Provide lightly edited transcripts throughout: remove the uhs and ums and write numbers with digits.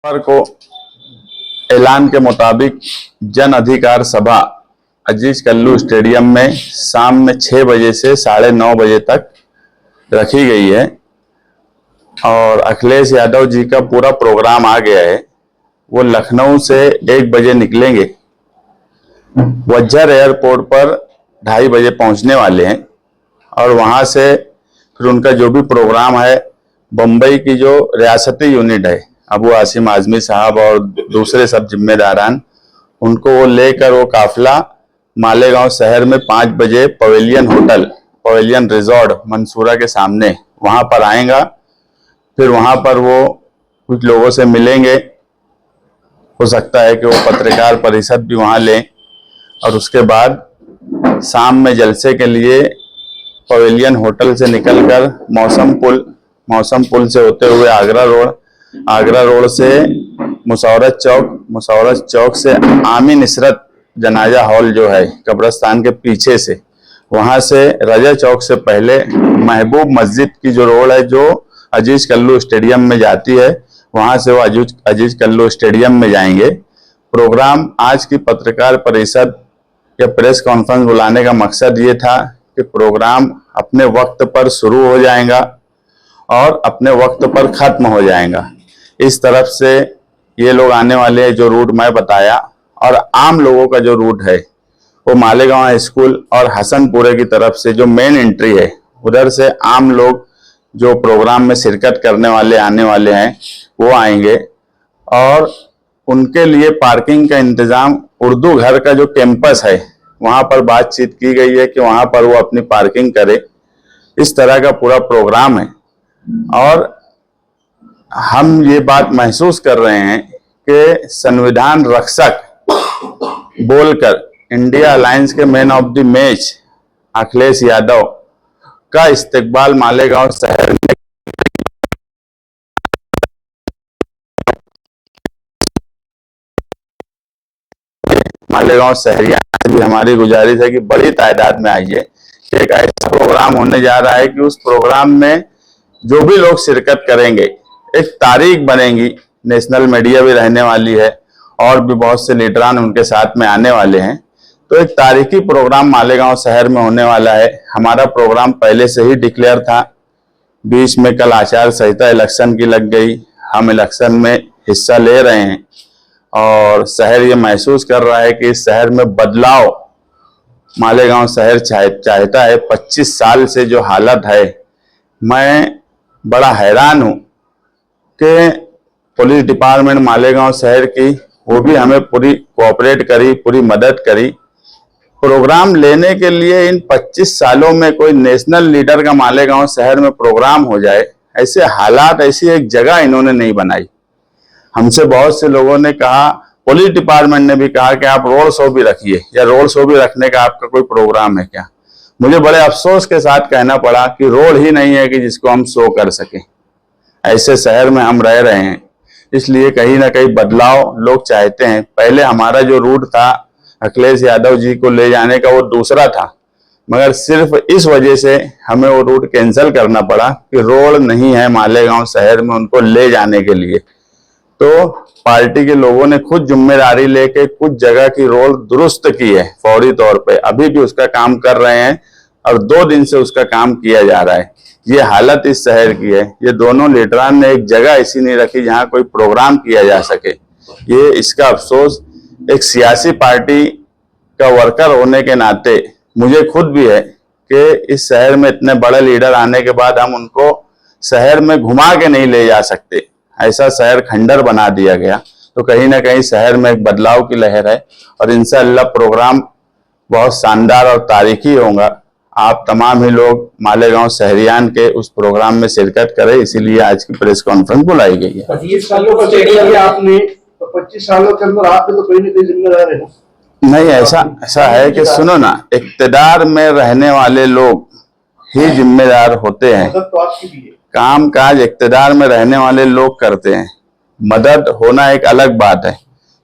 सोमवार को ऐलान के मुताबिक जन अधिकार सभा अजीज कल्लू स्टेडियम में शाम में 6 बजे से 9:30 बजे तक रखी गई है और अखिलेश यादव जी का पूरा प्रोग्राम आ गया है। वो लखनऊ से 1 बजे निकलेंगे, वज्जर एयरपोर्ट पर 2:30 बजे पहुंचने वाले हैं और वहां से फिर उनका जो भी प्रोग्राम है, बम्बई की जो रियासती यूनिट है अबू आसिम आजमी साहब और दूसरे सब जिम्मेदारान, उनको वो लेकर वो काफिला मालेगांव शहर में 5 बजे pavilion hotel, pavilion resort Mansura के सामने वहां पर आएगा। फिर वहां पर वो कुछ लोगों से मिलेंगे, हो सकता है कि वो पत्रकार परिषद भी वहां लें और उसके बाद शाम में जलसे के लिए पवेलियन होटल से निकलकर मौसम पुल से होते हुए आगरा रोड से मुशर्रफ चौक से आमीन इशरत जनाजा हॉल जो है कब्रिस्तान के पीछे से, वहां से रजा चौक से पहले महबूब मस्जिद की जो रोड है जो अजीज कल्लू स्टेडियम में जाती है, वहां से वो अजीज कल्लू स्टेडियम में जाएंगे। प्रोग्राम आज की पत्रकार परिषद या प्रेस कॉन्फ्रेंस बुलाने का मकसद ये था कि प्रोग्राम अपने वक्त पर शुरू हो जाएगा और अपने वक्त पर खत्म हो जाएगा। इस तरफ से ये लोग आने वाले हैं जो रूट मैं बताया, और आम लोगों का जो रूट है वो मालेगांव स्कूल और हसनपुरे की तरफ से जो मेन एंट्री है उधर से आम लोग जो प्रोग्राम में शिरकत करने वाले आने वाले हैं वो आएंगे और उनके लिए पार्किंग का इंतजाम उर्दू घर का जो कैंपस है वहां पर बातचीत की गई है कि वहां पर वो अपनी पार्किंग करे। इस तरह का पूरा प्रोग्राम है और हम ये बात महसूस कर रहे हैं कि संविधान रक्षक बोलकर इंडिया अलायंस के man of the match Akhilesh Yadav का इस्तकबाल मालेगांव शहर में मालेगांव शहरिया से भी हमारी गुजारिश है कि बड़ी तादाद में आइए। एक ऐसा प्रोग्राम होने जा रहा है कि उस प्रोग्राम में जो भी लोग शिरकत करेंगे एक तारीख बनेगी, नेशनल मीडिया भी रहने वाली है और भी बहुत से लीडरान उनके साथ में आने वाले हैं। तो एक तारीखी प्रोग्राम मालेगांव शहर में होने वाला है। हमारा प्रोग्राम पहले से ही डिक्लेयर था, बीच में कल आचार संहिता इलेक्शन की लग गई, हम इलेक्शन में हिस्सा ले रहे हैं और शहर ये महसूस कर रहा है कि इस शहर में बदलाव मालेगांव शहर चाहता है। 25 साल से जो हालत है, मैं बड़ा हैरान हूं कि पुलिस डिपार्टमेंट मालेगांव शहर की वो भी हमें पूरी कोऑपरेट करी, पूरी मदद करी। प्रोग्राम लेने के लिए इन 25 सालों में कोई नेशनल लीडर का मालेगांव शहर में प्रोग्राम हो जाए, ऐसे हालात, ऐसी एक जगह इन्होंने नहीं बनाई। हमसे बहुत से लोगों ने कहा, पुलिस डिपार्टमेंट ने भी कहा कि आप रोड शो भी रखिए या रोड शो भी रखने का आपका कोई प्रोग्राम है क्या। मुझे बड़े अफसोस के साथ कहना पड़ा कि रोड ही नहीं है कि जिसको हम शो कर सकें। ऐसे शहर में हम रह रहे हैं, इसलिए कहीं ना कहीं बदलाव लोग चाहते हैं। पहले हमारा जो रूट था अखिलेश यादव जी को ले जाने का वो दूसरा था, मगर सिर्फ इस वजह से हमें वो रूट कैंसिल करना पड़ा कि रोड नहीं है मालेगांव शहर में उनको ले जाने के लिए। तो पार्टी के लोगों ने खुद जिम्मेदारी लेके कुछ जगह की रोड दुरुस्त की है फौरी तौर पे, अभी भी उसका काम कर रहे हैं और 2 दिन से उसका काम किया जा रहा है। ये हालत इस शहर की है। ये दोनों लीडरान ने एक जगह ऐसी नहीं रखी जहां कोई प्रोग्राम किया जा सके। ये इसका अफसोस एक सियासी पार्टी का वर्कर होने के नाते मुझे खुद भी है कि इस शहर में इतने बड़े लीडर आने के बाद हम उनको शहर में घुमा के नहीं ले जा सकते। ऐसा शहर खंडर बना दिया गया। तो कहीं ना कहीं शहर में एक बदलाव की लहर है और इंशाअल्लाह प्रोग्राम बहुत शानदार और तारीखी होगा। आप तमाम ही लोग मालेगांव शहरियान के उस प्रोग्राम में शिरकत करें, इसीलिए आज की प्रेस कॉन्फ्रेंस बुलाई गई है। 25 सालों का स्टेडियम आपने, तो 25 सालों के अंदर आप भी तो कोई ना कोई जिम्मेदार है ना। नहीं, ऐसा है कि सुनो ना, इक्तदार में रहने वाले लोग ही जिम्मेदार होते हैं। तो आपकी भी है। काम काज इक्तदार में रहने वाले लोग करते हैं, मदद होना एक अलग बात है।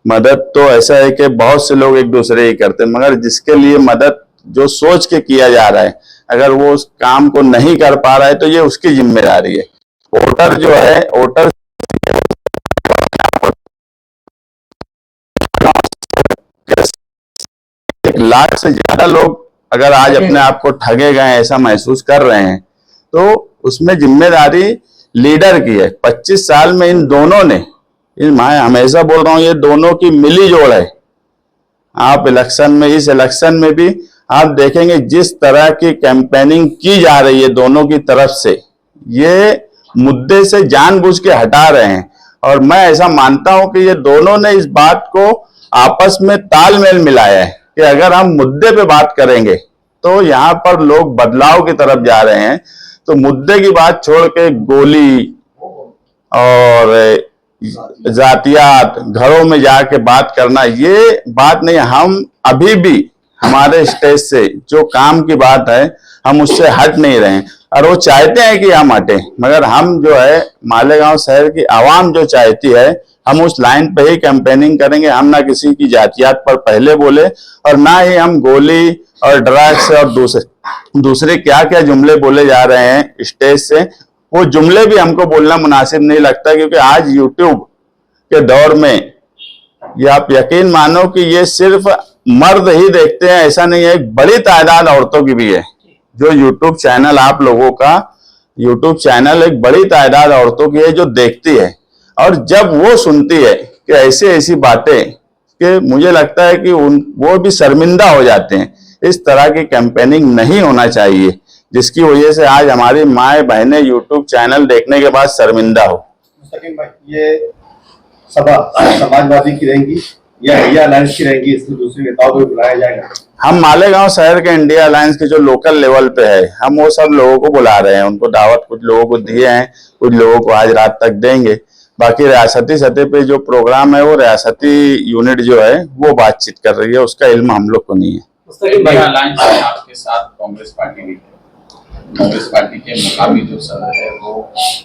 मदद तो ऐसा है कि बहुत से लोग एक दूसरे ही करते हैं, मगर जिसके लिए मदद जो सोच के किया जा रहा है, अगर वो उस काम को नहीं कर पा रहा है तो ये उसकी जिम्मेदारी है। वोटर जो है, वोटर 1 लाख से ज्यादा लोग अगर आज अपने आप को ठगे गए ऐसा महसूस कर रहे हैं, तो उसमें जिम्मेदारी लीडर की है। 25 साल में इन दोनों ने, मैं हमेशा बोल रहा हूं, ये दोनों की मिली जोड़ है। आप इलेक्शन में, इस इलेक्शन में भी आप देखेंगे जिस तरह की कैंपेनिंग की जा रही है दोनों की तरफ से, ये मुद्दे से जानबूझ के हटा रहे हैं। और मैं ऐसा मानता हूं कि ये दोनों ने इस बात को आपस में तालमेल मिलाया है कि अगर हम मुद्दे पे बात करेंगे तो यहाँ पर लोग बदलाव की तरफ जा रहे हैं। तो मुद्दे की बात छोड़ के गोली और जातियात, घरों में जाके बात करना, ये बात नहीं। हम अभी भी हमारे स्टेज से जो काम की बात है हम उससे हट नहीं रहे हैं, और वो चाहते हैं कि हम हटे, मगर हम जो है मालेगांव शहर की आवाम जो चाहती है, हम उस लाइन पे ही कैंपेनिंग करेंगे। हम ना किसी की जातियात पर पहले बोले, और ना ही हम गोली और ड्रग्स और दूसरे क्या क्या जुमले बोले जा रहे हैं स्टेज से, वो जुमले भी हमको बोलना मुनासिब नहीं लगता। क्योंकि आज यूट्यूब के दौर में ये आप यकीन मानो कि ये सिर्फ मर्द ही देखते हैं ऐसा नहीं है, एक बड़ी तादाद औरतों की भी है। जो यूट्यूब चैनल, आप लोगों का यूट्यूब चैनल एक बड़ी तादाद औरतों की है जो देखती है, और जब वो सुनती है कि ऐसी ऐसी बातें, कि मुझे लगता है कि वो भी शर्मिंदा हो जाते हैं। इस तरह की कैंपेनिंग नहीं होना चाहिए जिसकी वजह से आज हमारी माए बहनें यूट्यूब चैनल देखने के बाद शर्मिंदा हो। मुस्तकीम भाई, ये सभा समाजवादी की रहेगी या इंडिया अलायंस की रहेगी, इसमें दूसरे नेताओं को भी बुलाया जाएगा? हम मालेगांव शहर के इंडिया अलायंस के जो लोकल लेवल पे है, हम वो सब लोगों को बुला रहे हैं। उनको दावत कुछ लोगों को दिए हैं, कुछ लोगों को आज रात तक देंगे। बाकी रियासती सतह पे जो प्रोग्राम है वो रियासती यूनिट जो है वो बातचीत कर रही है, उसका इल्म हम लोग को नहीं है। अलायंस में आपके साथ कांग्रेस पार्टी भी है। कांग्रेस पार्टी के मुकामी जो सदस्य है वो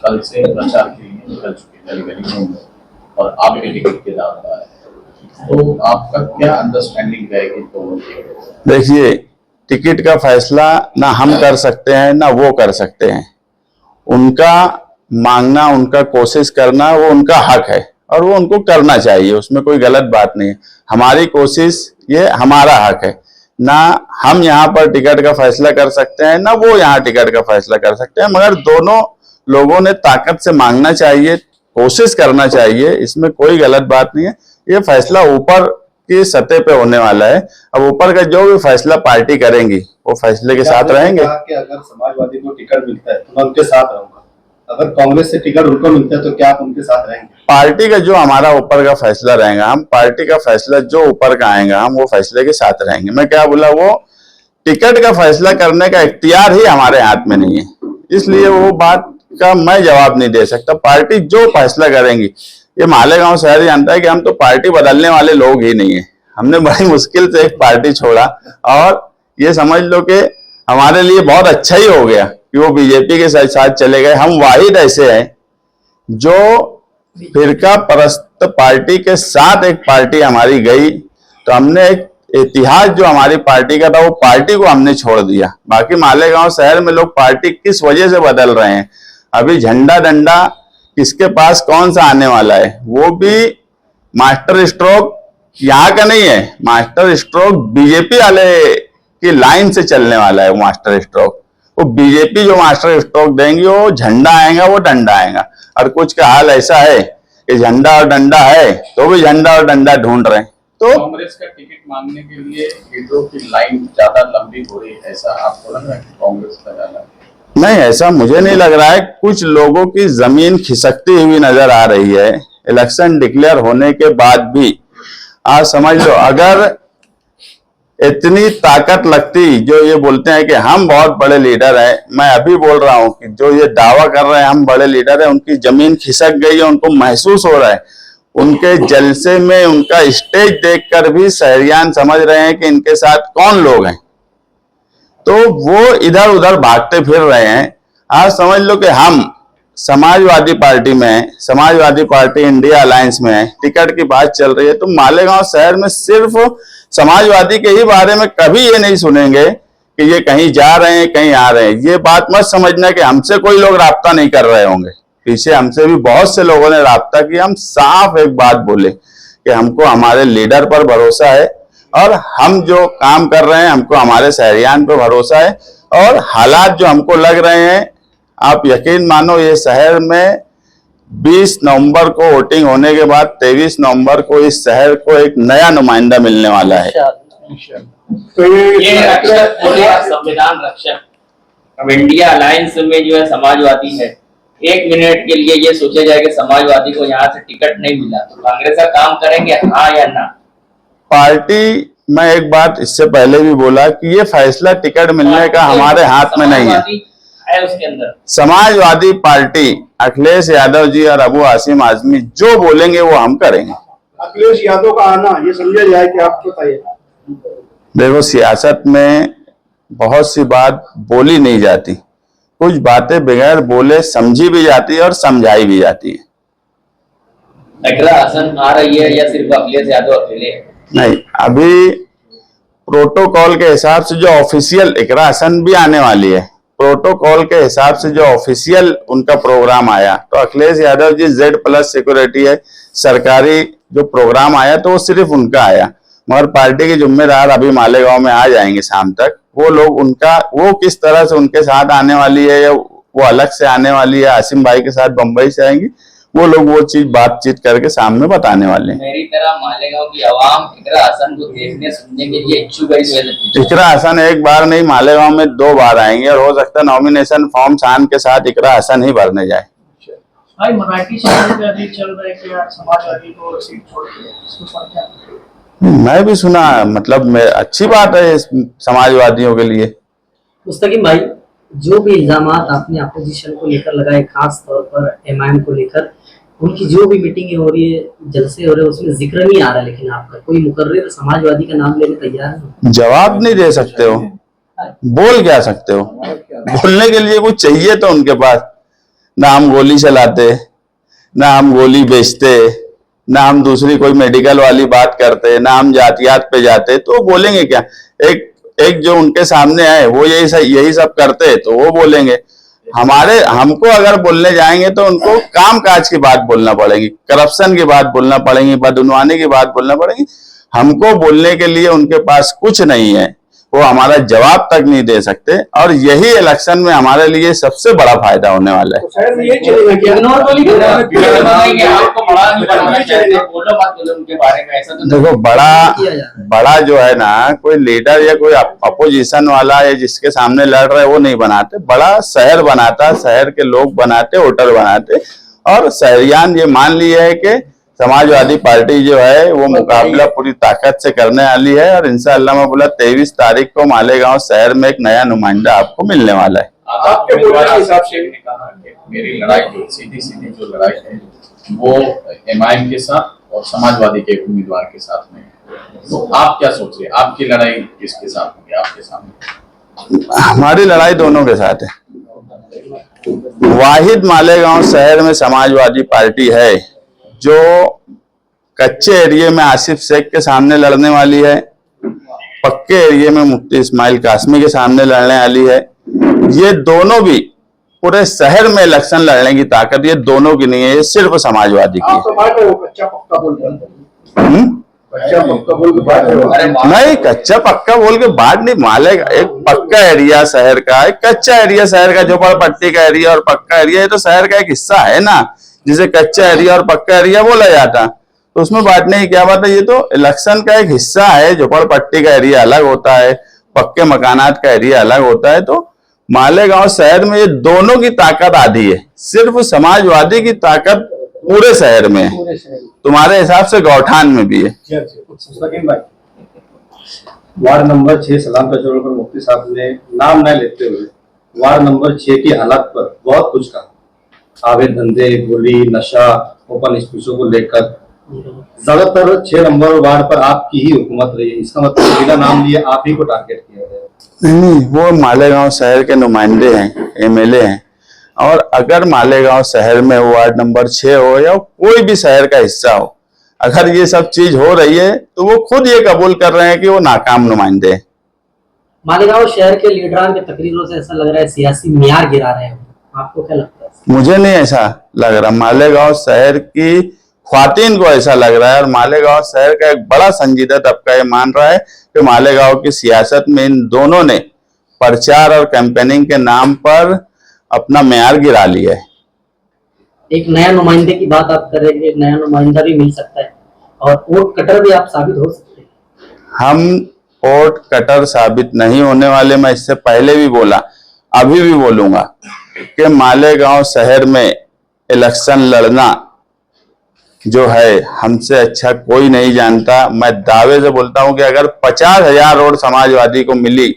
कल से प्रचार के लिए निकल चुके हैं गली में, और आपके टिकट के दाव पर है, तो आपका क्या अंडरस्टैंडिंग रहेगी? तो देखिए, टिकट का फैसला ना हम कर सकते हैं ना वो कर सकते हैं। उनका मांगना, उनका कोशिश करना, वो उनका हक है और वो उनको करना चाहिए, उसमें कोई गलत बात नहीं है। हमारी कोशिश, ये हमारा हक है। ना हम यहाँ पर टिकट का फैसला कर सकते हैं ना वो यहाँ टिकट का फैसला कर सकते हैं, मगर दोनों लोगों ने ताकत से मांगना चाहिए, कोशिश करना चाहिए, इसमें कोई गलत बात नहीं है। ये फैसला ऊपर की सतह पे होने वाला है। अब ऊपर का जो भी फैसला पार्टी करेंगी वो फैसले के साथ रहेंगे। कि अगर समाजवादी को टिकट मिलता है तो मैं उनके साथ रहूंगा, अगर कांग्रेस से टिकट उनको मिलता है तो क्या आप उनके साथ रहेंगे? पार्टी का जो हमारा ऊपर का फैसला रहेगा, हम पार्टी का फैसला जो ऊपर का आएगा हम वो फैसले के साथ रहेंगे। मैं क्या बोला, वो टिकट का फैसला करने का इख्तियार ही हमारे हाथ में नहीं है, इसलिए वो बात का मैं जवाब नहीं दे सकता। पार्टी जो फैसला करेंगी, ये मालेगांव शहर जानता है कि हम तो पार्टी बदलने वाले लोग ही नहीं है। हमने बड़ी मुश्किल से एक पार्टी छोड़ा, और ये समझ लो कि हमारे लिए बहुत अच्छा ही हो गया कि वो बीजेपी के साथ चले गए। हम वाहिद ऐसे हैं जो फिरका परस्त पार्टी के साथ एक पार्टी हमारी गई, तो हमने एक इतिहास जो हमारी पार्टी का था वो पार्टी को हमने छोड़ दिया। बाकी मालेगांव शहर में लोग पार्टी किस वजह से बदल रहे हैं, अभी झंडा डंडा किसके पास कौन सा आने वाला है, वो भी मास्टर स्ट्रोक यहाँ का नहीं है, मास्टर स्ट्रोक बीजेपी वाले की लाइन से चलने वाला है। वो मास्टर स्ट्रोक, वो बीजेपी जो मास्टर स्ट्रोक देंगी, वो झंडा आएगा वो डंडा आएगा। और कुछ का हाल ऐसा है कि झंडा और डंडा है तो भी झंडा और डंडा ढूंढ रहे हैं। तो कांग्रेस का टिकट मांगने के लिए लीडरों की लाइन ज्यादा लंबी हो रही है, ऐसा आपको लग रहा है? कांग्रेस का ज्यादा नहीं, ऐसा मुझे नहीं लग रहा है। कुछ लोगों की जमीन खिसकती हुई नजर आ रही है इलेक्शन डिक्लेयर होने के बाद भी। आज समझ लो, अगर इतनी ताकत लगती, जो ये बोलते हैं कि हम बहुत बड़े लीडर हैं, मैं अभी बोल रहा हूं कि जो ये दावा कर रहे हैं हम बड़े लीडर हैं, उनकी जमीन खिसक गई है, उनको महसूस हो रहा है। उनके जलसे में उनका स्टेज देखकर भी शहरियान समझ रहे हैं कि इनके साथ कौन लोग हैं, तो वो इधर उधर भागते फिर रहे हैं। आज समझ लो कि हम समाजवादी पार्टी में, समाजवादी पार्टी इंडिया अलायंस में टिकट की बात चल रही है, तो मालेगांव शहर में सिर्फ समाजवादी के ही बारे में कभी ये नहीं सुनेंगे कि ये कहीं जा रहे हैं कहीं आ रहे हैं। ये बात मत समझना कि हमसे कोई लोग राब्ता नहीं कर रहे होंगे, पीछे हमसे भी बहुत से लोगों ने राब्ता किया। हम साफ एक बात बोले कि हमको हमारे लीडर पर भरोसा है, और हम जो काम कर रहे हैं हमको हमारे शहरियान पे भरोसा है। और हालात जो हमको लग रहे हैं, आप यकीन मानो ये शहर में 20 नवंबर को वोटिंग होने के बाद 23 नवंबर को इस शहर को एक नया नुमाइंदा मिलने वाला है। तो ये रक्षक बोले संविधान रक्षक। अब इंडिया अलायंस में जो है समाजवादी है, 1 मिनट के लिए ये सोचा जाए कि समाजवादी को यहाँ से टिकट नहीं मिला तो कांग्रेस का काम करेंगे, हाँ या ना? पार्टी, मैं एक बात इससे पहले भी बोला कि ये फैसला टिकट मिलने का हमारे हाथ में नहीं है। उसके अंदर समाजवादी पार्टी, अखिलेश यादव जी और अबू आसिम आजमी जो बोलेंगे वो हम करेंगे। अखिलेश यादव का आना ये समझा जाए कि आप बताइए। देखो, सियासत में बहुत सी बात बोली नहीं जाती, कुछ बातें बगैर बोले समझी भी जाती है और समझाई भी जाती है। इकरा हसन आ रही है या सिर्फ अखिलेश यादव अकेले? नहीं, अभी प्रोटोकॉल के हिसाब से जो ऑफिशियल, इकरा हसन भी आने वाली है, प्रोटोकॉल के हिसाब से जो ऑफिशियल उनका प्रोग्राम आया तो अखिलेश यादव जी Z+ सिक्योरिटी है, सरकारी जो प्रोग्राम आया तो वो सिर्फ उनका आया। मगर पार्टी के जिम्मेदार अभी मालेगांव में आ जाएंगे शाम तक, वो लोग उनका, वो किस तरह से उनके साथ आने वाली है या वो अलग से आने वाली है, आसिम भाई के साथ बंबई से आएंगी, वो लोग वो चीज बातचीत करके सामने बताने वाले हैं। मेरी तरह मालेगांव की आवाम इकरा हसन को देखने सुनने के लिए इच्छुक है इस वजह से। इकरा हसन एक बार नहीं, मालेगांव में 2 बार आएंगे और हो सकता है नॉमिनेशन फॉर्म शान के साथ इकरा हसन ही भरने जाए। भाई मराठी समाज पे अभी चल रहा है कि यार समाजवादी को सीट छोड़ के इसको समझा। मैं भी सुना, मतलब अच्छी बात है इस समाजवादियों के लिए। मुस्तकीम भाई, जो भी इल्जामात आपने अपोजिशन को लेकर लगाए, खास तौर पर MIM को लेकर, उनकी जो भी मीटिंग हो रही है, जलसे हो रहे हैं, उसमें जिक्र नहीं आ रहा, लेकिन आपका कोई मुकर्रिर समाजवादी का नाम लेने तैयार नहीं। जवाब नहीं दे सकते हो, बोल क्या सकते हो? बोलने के लिए कुछ चाहिए तो उनके पास। ना हम गोली चलाते, ना हम गोली बेचते, ना हम दूसरी कोई मेडिकल वाली बात करते, ना हम जातियात पे जाते, तो बोलेंगे क्या? एक जो उनके सामने है वो यही सब करते तो वो बोलेंगे। हमको अगर बोलने जाएंगे तो उनको काम काज की बात बोलना पड़ेगी, करप्शन की बात बोलना पड़ेगी, बदउनवानी की बात बोलना पड़ेगी। हमको बोलने के लिए उनके पास कुछ नहीं है, वो हमारा जवाब तक नहीं दे सकते। और यही इलेक्शन में हमारे लिए सबसे बड़ा फायदा होने वाला है। तो शहर में ये चलेगा कि इग्नोर तो नहीं कर रहा। आपको बड़ा नहीं बनाना चाहिए, बोलो मत बोलो उनके बारे में, ऐसा तो नहीं। देखो, बड़ा जो है ना, कोई लीडर या कोई अपोजिशन वाला या जिसके सामने लड़ रहे वो नहीं बनाते, बड़ा शहर बनाता, शहर के लोग बनाते, वोटर बनाते। और शहरियान ये मान लिए है कि समाजवादी पार्टी जो है वो मुकाबला पूरी ताकत से करने वाली है। और इंशाअल्लाह मैं बोला 23 तारीख को मालेगांव शहर में एक नया नुमाइंदा आपको मिलने वाला है। आपके बोलने के हिसाब से ने कहा कि मेरी लड़ाई जो सीधी जो लड़ाई है वो MIM के साथ और समाजवादी के उम्मीदवार के साथ में है। तो आप क्या सोच रहे हैं, आपकी लड़ाई किसके साथ होगी आपके सामने? हमारी लड़ाई दोनों के साथ है। वाहिद मालेगांव शहर में समाजवादी पार्टी है जो कच्चे एरिया में आसिफ शेख के सामने लड़ने वाली है, पक्के एरिया में मुफ्ती इस्माइल कासमी के सामने लड़ने वाली है। ये दोनों भी पूरे शहर में इलेक्शन लड़ने की ताकत ये दोनों की नहीं है, ये सिर्फ समाजवादी की आप तो बात है, वो कच्चा पक्का बोल रहे हैं। कच्चा पक्का बोल के बात है। नहीं, कच्चा पक्का बोल के बात नहीं। मालेगांव एक पक्का एरिया शहर का, एक कच्चा एरिया शहर का, झोपड़पट्टी का एरिया और पक्का एरिया, ये तो शहर का एक हिस्सा है ना, जिसे कच्चा एरिया और पक्का एरिया बोला जाता। तो उसमें बांटने की क्या बात है? ये तो इलेक्शन का एक हिस्सा है। झोपड़पट्टी का एरिया अलग होता है, पक्के मकानात का एरिया अलग होता है। तो मालेगांव शहर में ये दोनों की ताकत आधी है, सिर्फ समाजवादी की ताकत पूरे शहर में है। तुम्हारे हिसाब से गौठान में भी है। मुस्तकीम भाई, वार्ड नंबर 6 सलाम का छोड़कर मुफ्ती साहब ने नाम न लेते हुए वार्ड नंबर 6 की हालात पर बहुत कुछ कहा। अवैध धंधे, गोली, नशा, ओपन स्पेसों को लेकर ज्यादातर 6 नंबर वार्ड पर आपकी ही हुकूमत रही है। इसका मतलब बिना नाम लिए आप ही को टारगेट किया गया। नहीं, वो मालेगांव शहर के नुमाइंदे हैं, MLA हैं। और अगर मालेगांव शहर में वार्ड नंबर 6 हो या कोई भी शहर का हिस्सा हो, अगर ये सब चीज हो रही है तो वो खुद ये कबूल कर रहे हैं कि वो नाकाम नुमाइंदे हैं। मालेगांव शहर के लीडरान के तकरीरों से ऐसा लग रहा है सियासी मियार गिरा रहे हैं। आपको क्या लगता है? मुझे नहीं ऐसा लग रहा। मालेगांव शहर की ख्वातीन को ऐसा लग रहा है और मालेगांव शहर का एक बड़ा संजीदा तबका ये मान रहा है कि मालेगांव की सियासत में इन दोनों ने प्रचार और कैंपेनिंग के नाम पर अपना मेयार गिरा लिया है। एक नया नुमाइंदे की बात आप कर रहे हैं, एक नया नुमाइंदा भी मिल सकता है और वोट कटर भी आप साबित हो सकते हैं। हम वोट कटर साबित नहीं होने वाले। मैं इससे पहले भी बोला, अभी भी बोलूंगा कि मालेगांव शहर में इलेक्शन लड़ना जो है हमसे अच्छा कोई नहीं जानता। मैं दावे से बोलता हूं कि अगर 50,000 वोट समाजवादी को मिली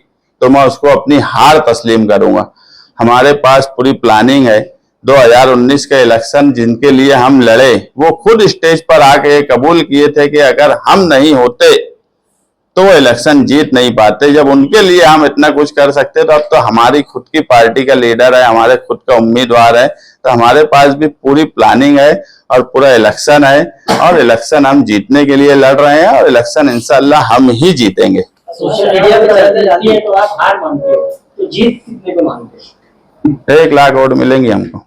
तो मैं उसको अपनी हार तस्लीम करूंगा। हमारे पास पूरी प्लानिंग है। 2019 के इलेक्शन जिनके लिए हम लड़े वो खुद स्टेज पर आके कबूल किए थे कि अगर हम नहीं होते तो वो इलेक्शन जीत नहीं पाते। जब उनके लिए हम इतना कुछ कर सकते तो अब तो हमारी खुद की पार्टी का लीडर है, हमारे खुद का उम्मीदवार है, तो हमारे पास भी पूरी प्लानिंग है और पूरा इलेक्शन है और इलेक्शन हम जीतने के लिए लड़ रहे हैं और इलेक्शन इंशाल्लाह हम ही जीतेंगे। सोशल मीडिया पे चर्चा जाती है तो आप हार मानते हो, तो जीत कितने को मानते हो? 1 लाख वोट मिलेंगे हमको।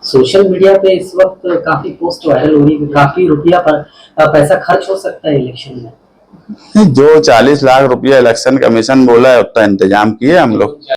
सोशल मीडिया पे इस वक्त काफी पोस्ट वायरल हो रही है, काफी रुपया पर पैसा खर्च हो सकता है इलेक्शन में। जो 40 लाख रुपया इलेक्शन कमीशन बोला है उतना इंतजाम किए हम लोग।